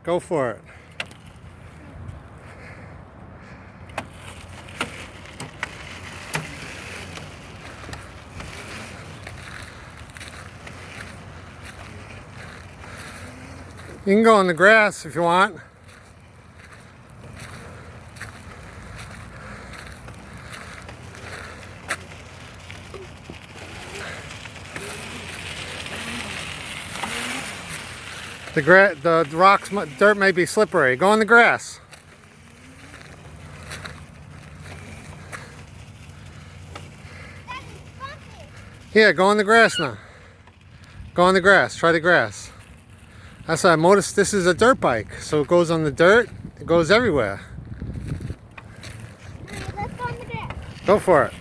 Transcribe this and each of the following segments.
Go for it. You can go on the grass if you want. The rocks, dirt may be slippery. Go on the grass. Yeah, go on the grass now. Go on the grass. Try the grass. That's why this is a dirt bike, so it goes on the dirt. It goes everywhere. Let's go on the grass. Go for it.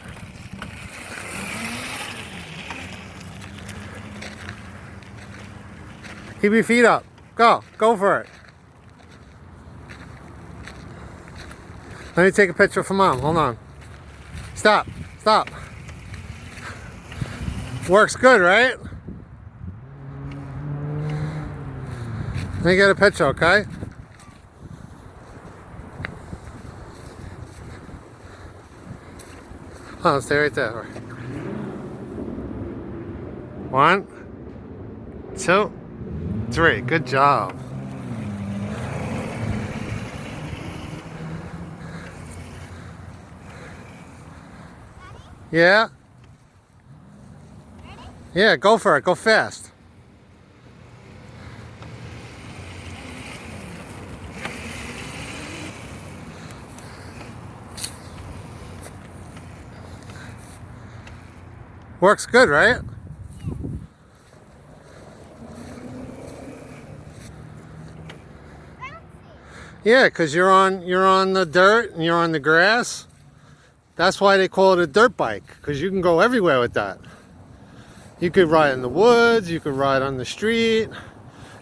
Keep your feet up. Go for it. Let me take a picture for Mom. Hold on. Stop. Works good, right? Let me get a picture, okay? Oh, stay right there. 1, 2, 3. Good job. Yeah? Yeah, go for it. Go fast. Works good, right? Yeah, because you're on the dirt and you're on the grass. That's why they call it a dirt bike, because you can go everywhere with that. You could ride in the woods, you could ride on the street.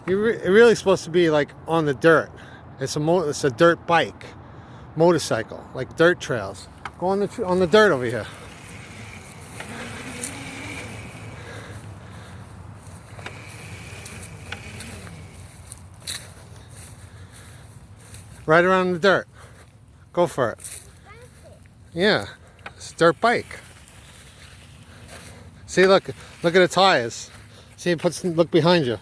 It's really supposed to be like on the dirt. It's a dirt bike, motorcycle, like dirt trails. Go on the dirt over here. Right around the dirt. Go for it. Yeah, it's a dirt bike. See, look at the tires. See, look behind you.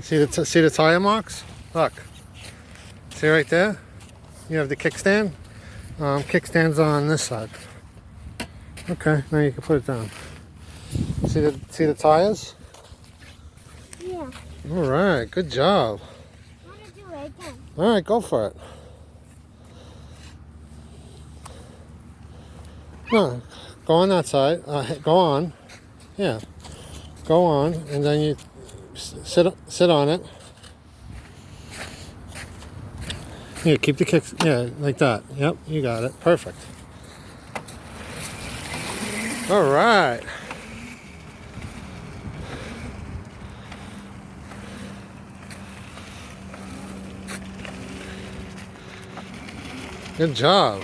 See the tire marks? Look. See right there? You have the kickstand. Kickstand's on this side. Okay, now you can put it down. See the tires? Yeah. All right, good job. I want to do it again. All right, go for it. No, go on that side. Go on. Yeah. Go on, and then you sit on it. Yeah, keep the kicks. Yeah, like that. Yep, you got it. Perfect. All right. Good job.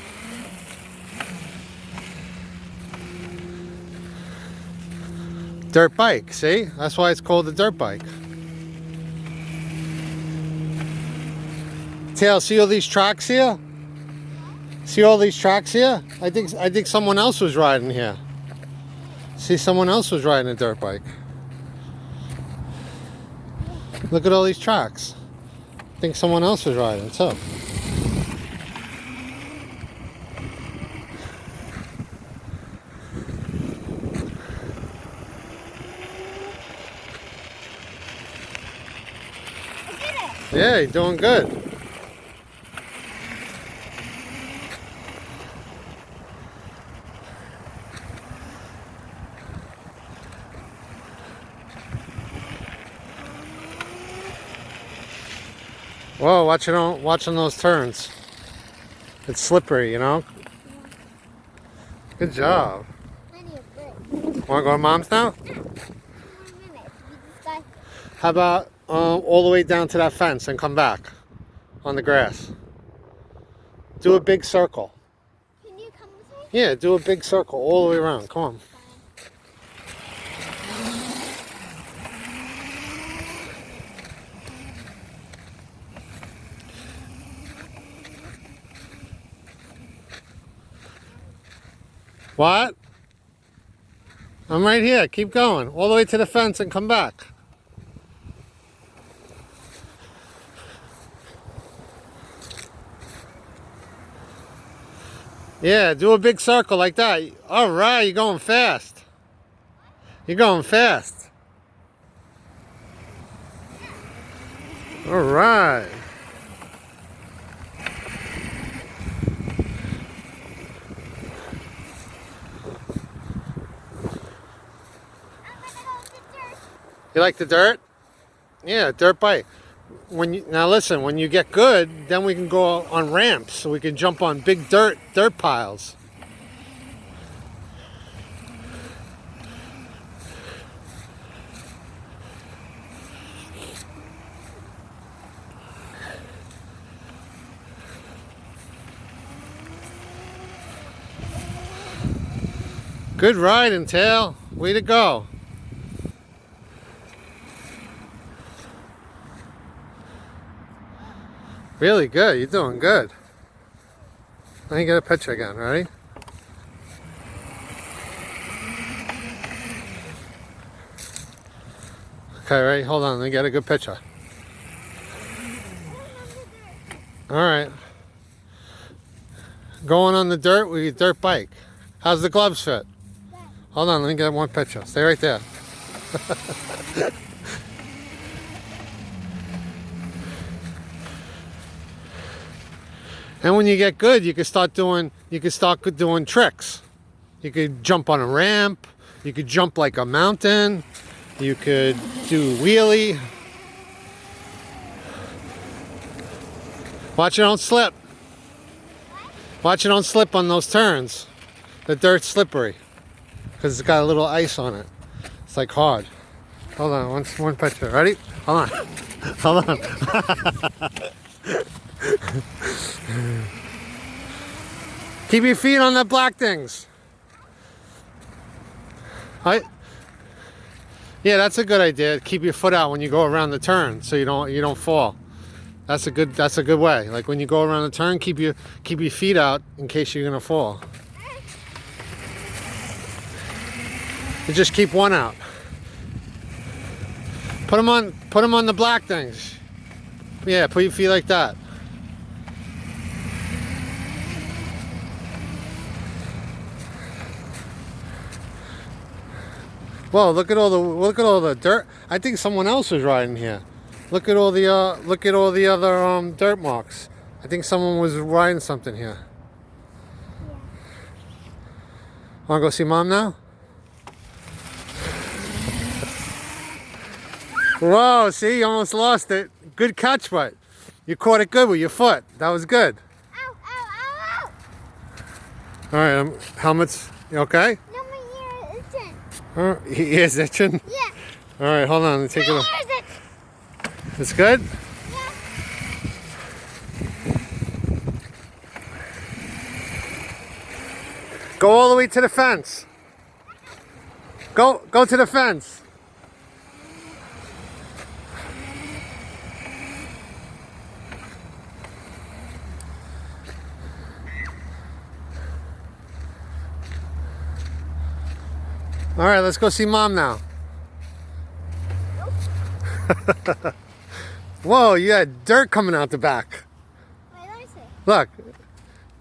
Dirt bike, see? That's why it's called a dirt bike. Tail, see all these tracks here? See all these tracks here? I think someone else was riding here. See, someone else was riding a dirt bike. Look at all these tracks. I think someone else was riding too. Yeah, you're doing good. Whoa, watching those turns. It's slippery, you know? Good job. Want to go to Mom's now? How about all the way down to that fence and come back on the grass? Do a big circle. Can you come with me? Yeah, do a big circle all the way around. Come on. What? I'm right here. Keep going. All the way to the fence and come back. Yeah, do a big circle like that. All right, you're going fast. You're going fast. All right. You like the dirt? Yeah, dirt bike. Now listen, when you get good, then we can go on ramps, so we can jump on big dirt piles. Good riding, Tail. Way to go. Really good. You're doing good. Let me get a picture again. Ready? Okay, ready? Hold on. Let me get a good picture. All right. Going on the dirt with your dirt bike. How's the gloves fit? Hold on. Let me get one picture. Stay right there. And when you get good, you can start doing tricks. You could jump on a ramp. You could jump like a mountain. You could do wheelie. Watch you don't slip. Watch you don't slip on those turns. The dirt's slippery because it's got a little ice on it. It's like hard. Hold on, one picture. Ready? Hold on. Hold on. Keep your feet on the black things. Yeah, that's a good idea. Keep your foot out when you go around the turn, so you don't fall. That's a good way. Like when you go around the turn, keep your feet out in case you're gonna fall. You just keep one out. Put them on the black things. Yeah, put your feet like that. Whoa! Look at all the dirt. I think someone else was riding here. Look at all the other dirt marks. I think someone was riding something here. Yeah. Want to go see Mom now? Whoa! See, you almost lost it. Good catch, but you caught it good with your foot. That was good. Ow, ow, ow, ow. All right, helmet's you okay? No, my ear is itching. Your ear's itching? Yeah. All right, hold on. Let me take it My off. ear is itching. It's good? Yeah. Go all the way to the fence. Go to the fence. All right, let's go see Mom now. Whoa, you had dirt coming out the back. Wait, let me see. Look.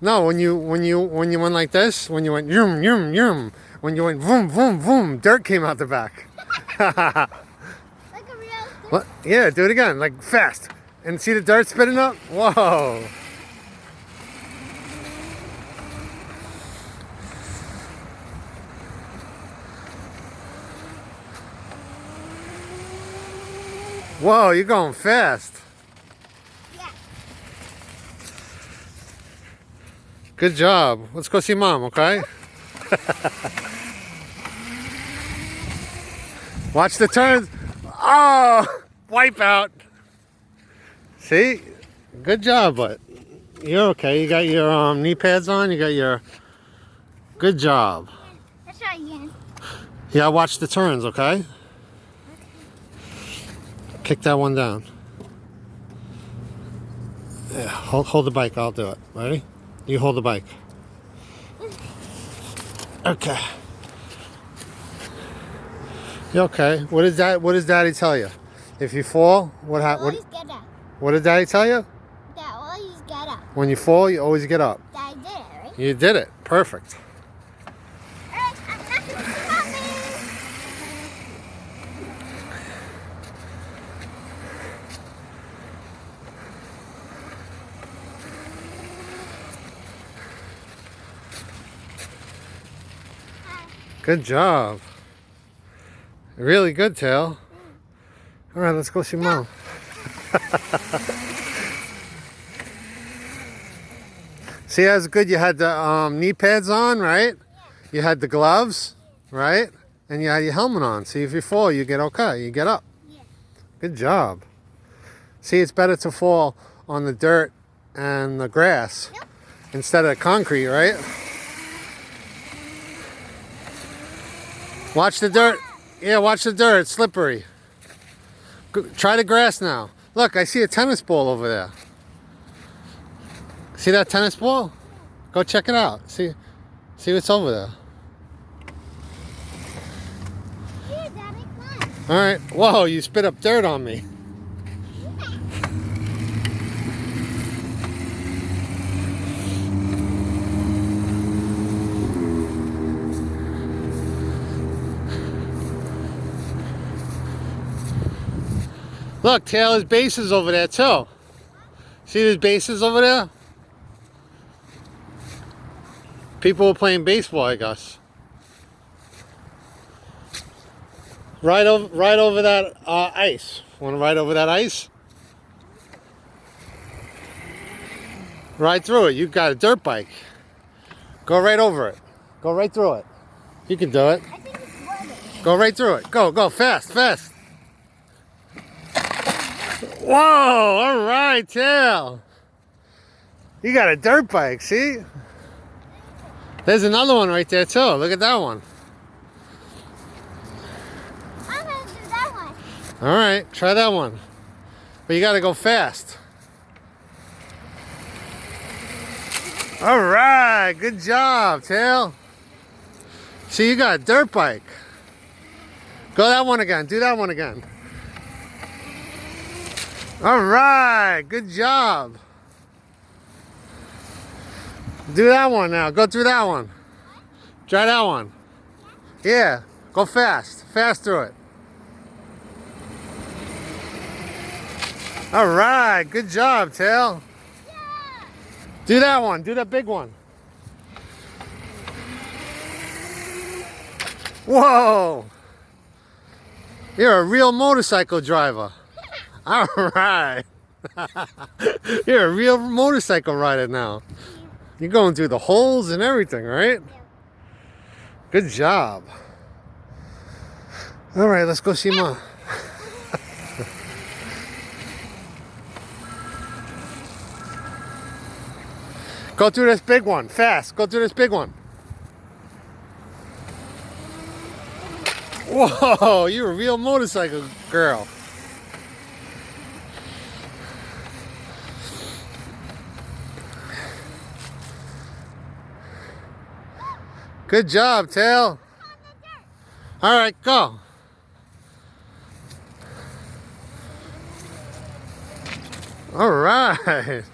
No, when you went like this, when you went yum yum yum, when you went vroom vroom vroom, dirt came out the back. Like a real What? Yeah, do it again, like fast. And see the dirt spitting up? Whoa. Whoa, you're going fast. Yeah. Good job. Let's go see Mom, okay? Watch the turns. Oh, wipe out. See? Good job, but you're okay. You got your knee pads on. You got your... Good job. Let's try again. Yeah, watch the turns, okay? Kick that one down. Yeah, hold the bike. I'll do it. Ready? You hold the bike. Okay. You okay? What is that? What does Daddy tell you? If you fall, what Always get up. what did Daddy tell you? Dad, always get up. When you fall, you always get up. Dad did it, right? You did it. Perfect. Alright, I'm not gonna stop me. Good job. Really good, Tail. All right, let's go see Mom. See, that's good. You had the knee pads on, right? You had the gloves, right? And you had your helmet on. See, if you fall, you get okay. You get up. Yeah. Good job. See, it's better to fall on the dirt and the grass instead of concrete, right? Watch the dirt. Yeah, watch the dirt. It's slippery. Try the grass now. Look, I see a tennis ball over there. See that tennis ball? Go check it out. See what's over there. Here, Daddy, come All right. Whoa, you spit up dirt on me. Look, Taylor's base is over there too. See these bases over there? People were playing baseball, I guess. Right over that ice. Want to ride over that ice? Ride through it. You got a dirt bike. Go right over it. Go right through it. You can do it. I think it's worth it. Go right through it. Go, fast, fast. Whoa, all right, Tail. You got a dirt bike, see? There's another one right there, too. Look at that one. I'm gonna do that one. All right, try that one. But you got to go fast. All right, good job, Tail. See, you got a dirt bike. Go that one again. Do that one again. All right, good job. Do that one now. Go through that one. Try that one. Yeah, go fast. Fast through it. All right, good job, Tail. Yeah. Do that one. Do that big one. Whoa. You're a real motorcycle driver. All right. You're a real motorcycle rider now. You're going through the holes and everything, right? Good job. All right, let's go see Mom. Go through this big one, fast. Go through this big one. Whoa, you're a real motorcycle girl. Good job, Tail. All right, go. All right.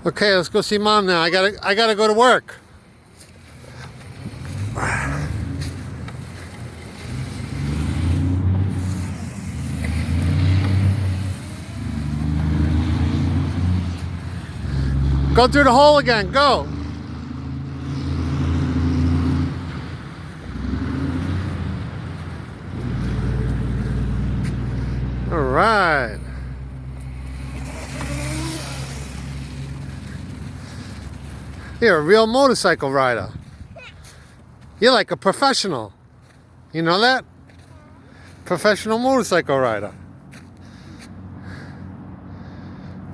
Okay, let's go see Mom now. I gotta go to work. Go through the hole again. Go. All right. You're a real motorcycle rider. You're like a professional. You know that? Professional motorcycle rider.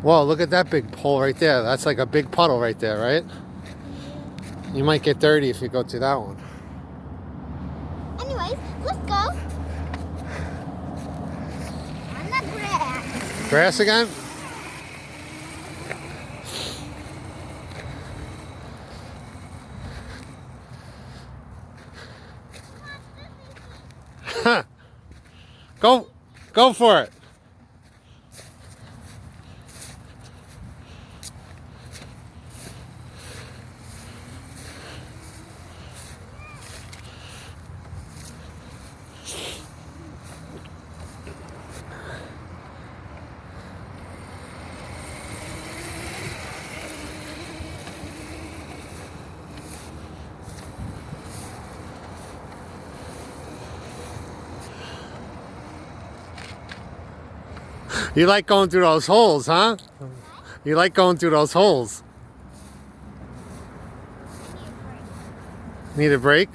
Whoa, look at that big hole right there. That's like a big puddle right there, right? You might get dirty if you go to that one. Anyways, let's go. On the grass. Grass again? Huh. Go for it. You like going through those holes, huh? You like going through those holes. Need a break?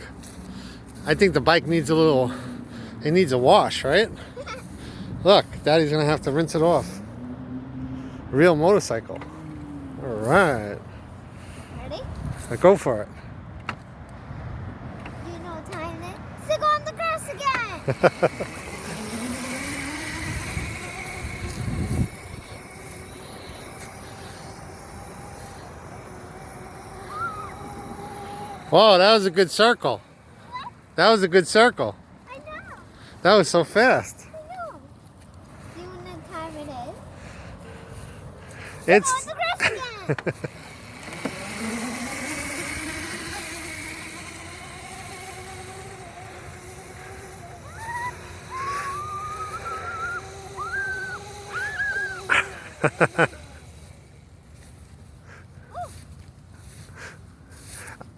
I think the bike needs a little, it needs a wash, right? Look, Daddy's gonna have to rinse it off. Real motorcycle. All right. Ready? Now go for it. You know what time it is? So go on the grass again. Whoa, that was a good circle. That was a good circle. I know. That was so fast. I know. Do you know what time it is? It's Go on the grass again.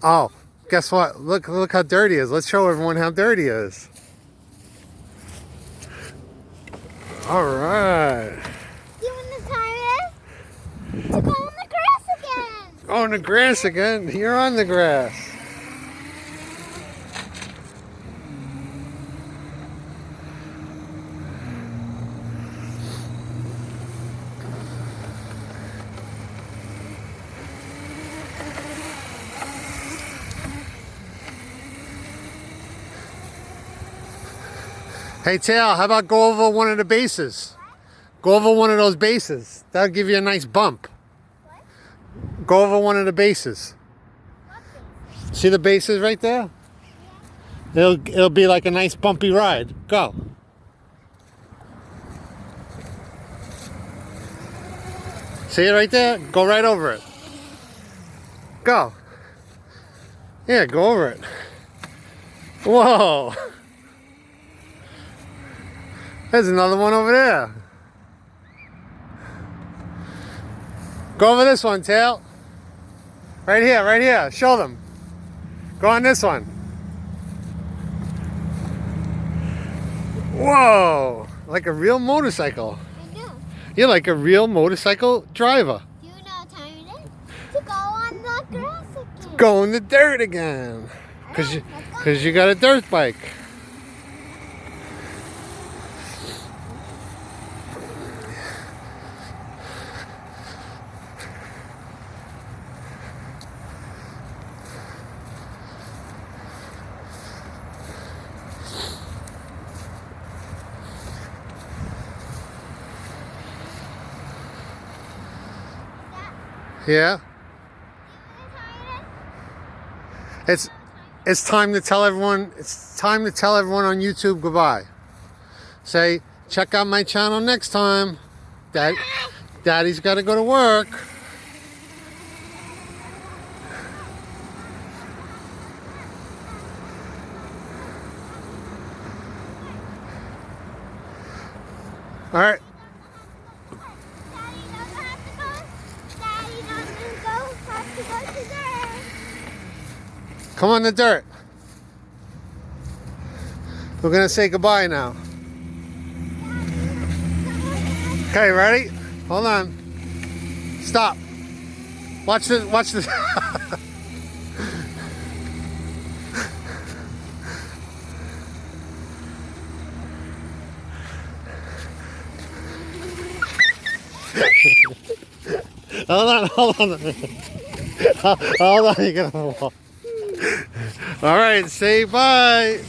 Oh, guess what? Look how dirty it is. Let's show everyone how dirty it is. All right. Do you know what time it is? To go on the grass again. On the grass again. You're on the grass. Hey, Tail, how about go over one of the bases? Go over one of those bases. That'll give you a nice bump. What? Go over one of the bases. See the bases right there? It'll be like a nice bumpy ride. Go. See it right there? Go right over it. Go. Yeah, go over it. Whoa. There's another one over there. Go over this one, Tail. Right here, right here. Show them. Go on this one. Whoa. Like a real motorcycle. I know. You're like a real motorcycle driver. Do you know what time it is? To go on the grass again. Go in the dirt again. Because you got a dirt bike. Yeah. It's time to tell everyone. It's time to tell everyone on YouTube goodbye. Say, check out my channel next time. Daddy's got to go to work. All right. Come on the dirt. We're gonna say goodbye now. Okay, ready? Hold on. Stop. Watch this. Watch this. Hold on. Hold on. Hold on. You're gonna walk. All right, say bye.